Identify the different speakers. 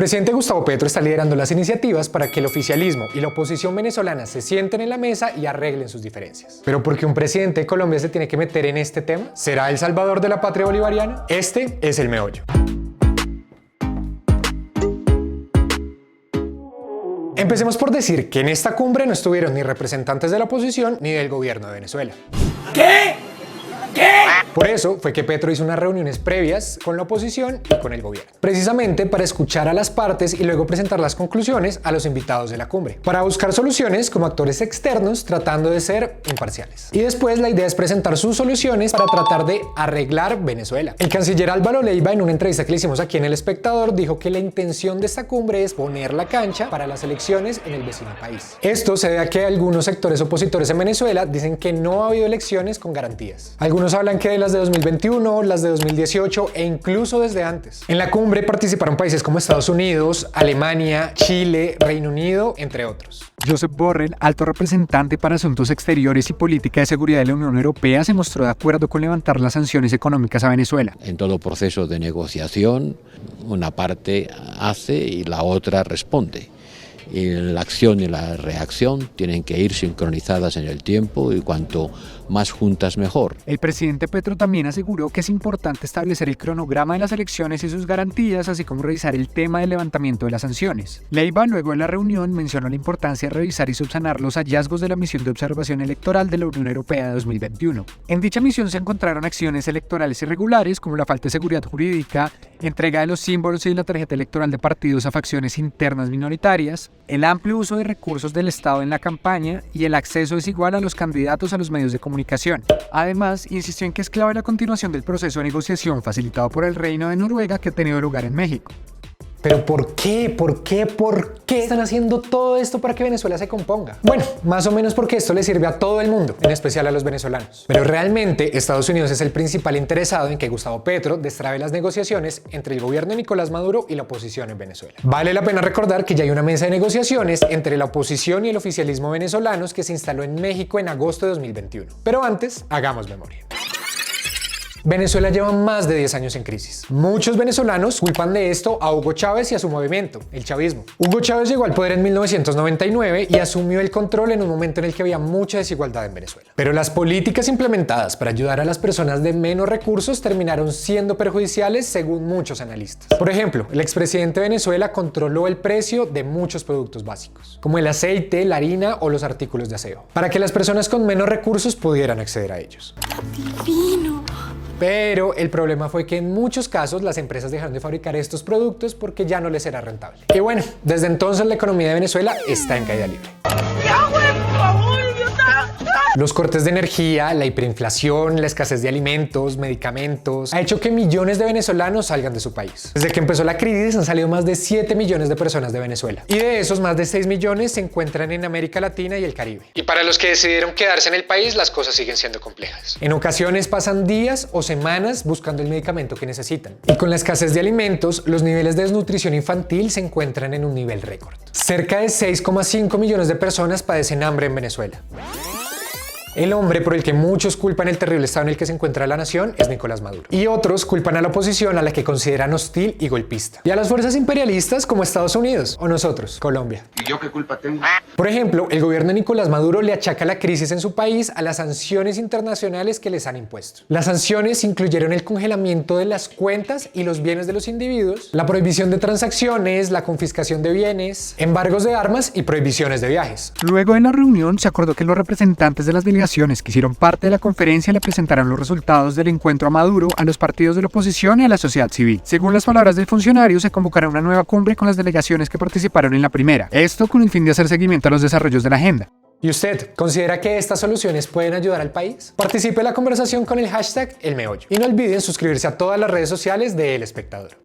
Speaker 1: presidente Gustavo Petro está liderando las iniciativas para que el oficialismo y la oposición venezolana se sienten en la mesa y arreglen sus diferencias. Pero ¿por qué un presidente de Colombia se tiene que meter en este tema? ¿Será el salvador de la patria bolivariana? Este es el meollo. Empecemos por decir que en esta cumbre no estuvieron ni representantes de la oposición ni del gobierno de Venezuela.
Speaker 2: ¿Qué?
Speaker 1: Por eso fue que Petro hizo unas reuniones previas con la oposición y con el gobierno, precisamente para escuchar a las partes y luego presentar las conclusiones a los invitados de la cumbre, para buscar soluciones como actores externos tratando de ser imparciales. Y después la idea es presentar sus soluciones para tratar de arreglar Venezuela. El canciller Álvaro Leiva, en una entrevista que le hicimos aquí en El Espectador, dijo que la intención de esta cumbre es poner la cancha para las elecciones en el vecino país. Esto se debe a que algunos sectores opositores en Venezuela dicen que no ha habido elecciones con garantías. Algunos hablan que de las de 2021, las de 2018 e incluso desde antes. En la cumbre participaron países como Estados Unidos, Alemania, Chile, Reino Unido, entre otros.
Speaker 3: Josep Borrell, alto representante para Asuntos Exteriores y Política de Seguridad de la Unión Europea, se mostró de acuerdo con levantar las sanciones económicas a Venezuela.
Speaker 4: En todo proceso de negociación, una parte hace y la otra responde. Y la acción y la reacción tienen que ir sincronizadas en el tiempo y cuanto más juntas mejor.
Speaker 3: El presidente Petro también aseguró que es importante establecer el cronograma de las elecciones y sus garantías, así como revisar el tema del levantamiento de las sanciones. Leiva, luego de la reunión, mencionó la importancia de revisar y subsanar los hallazgos de la misión de observación electoral de la Unión Europea de 2021. En dicha misión se encontraron acciones electorales irregulares, como la falta de seguridad jurídica, entrega de los símbolos y la tarjeta electoral de partidos a facciones internas minoritarias, el amplio uso de recursos del Estado en la campaña y el acceso desigual a los candidatos a los medios de comunicación. Además, insistió en que es clave la continuación del proceso de negociación facilitado por el Reino de Noruega que ha tenido lugar en México.
Speaker 1: ¿Pero por qué? ¿Por qué están haciendo todo esto para que Venezuela se componga? Bueno, más o menos porque esto le sirve a todo el mundo, en especial a los venezolanos. Pero realmente Estados Unidos es el principal interesado en que Gustavo Petro destrabe las negociaciones entre el gobierno de Nicolás Maduro y la oposición en Venezuela. Vale la pena recordar que ya hay una mesa de negociaciones entre la oposición y el oficialismo venezolanos que se instaló en México en agosto de 2021. Pero antes, hagamos memoria. Venezuela lleva más de 10 años en crisis. Muchos venezolanos culpan de esto a Hugo Chávez y a su movimiento, el chavismo. Hugo Chávez llegó al poder en 1999 y asumió el control en un momento en el que había mucha desigualdad en Venezuela. Pero las políticas implementadas para ayudar a las personas de menos recursos terminaron siendo perjudiciales según muchos analistas. Por ejemplo, el expresidente de Venezuela controló el precio de muchos productos básicos, como el aceite, la harina o los artículos de aseo, para que las personas con menos recursos pudieran acceder a ellos.
Speaker 2: Divino.
Speaker 1: Pero el problema fue que en muchos casos las empresas dejaron de fabricar estos productos porque ya no les era rentable. Y bueno, desde entonces la economía de Venezuela está en caída libre. Los cortes de energía, la hiperinflación, la escasez de alimentos, medicamentos, ha hecho que millones de venezolanos salgan de su país. Desde que empezó la crisis han salido más de 7 millones de personas de Venezuela. Y de esos, más de 6 millones se encuentran en América Latina y el Caribe. Y para los que decidieron quedarse en el país, las cosas siguen siendo complejas. En ocasiones pasan días o semanas buscando el medicamento que necesitan. Y con la escasez de alimentos, los niveles de desnutrición infantil se encuentran en un nivel récord. Cerca de 6,5 millones de personas padecen hambre en Venezuela. El hombre por el que muchos culpan el terrible estado en el que se encuentra la nación es Nicolás Maduro. Y otros culpan a la oposición, a la que consideran hostil y golpista. Y a las fuerzas imperialistas como Estados Unidos o nosotros, Colombia.
Speaker 5: ¿Y yo qué culpa tengo?
Speaker 1: Por ejemplo, el gobierno de Nicolás Maduro le achaca la crisis en su país a las sanciones internacionales que les han impuesto. Las sanciones incluyeron el congelamiento de las cuentas y los bienes de los individuos, la prohibición de transacciones, la confiscación de bienes, embargos de armas y prohibiciones de viajes.
Speaker 3: Luego de la reunión se acordó que los representantes de las delegaciones que hicieron parte de la conferencia le presentarán los resultados del encuentro a Maduro, a los partidos de la oposición y a la sociedad civil. Según las palabras del funcionario, se convocará una nueva cumbre con las delegaciones que participaron en la primera. Esto con el fin de hacer seguimiento a los desarrollos de la agenda.
Speaker 1: ¿Y usted considera que estas soluciones pueden ayudar al país? Participe en la conversación con el hashtag El Meollo. Y no olviden suscribirse a todas las redes sociales de El Espectador.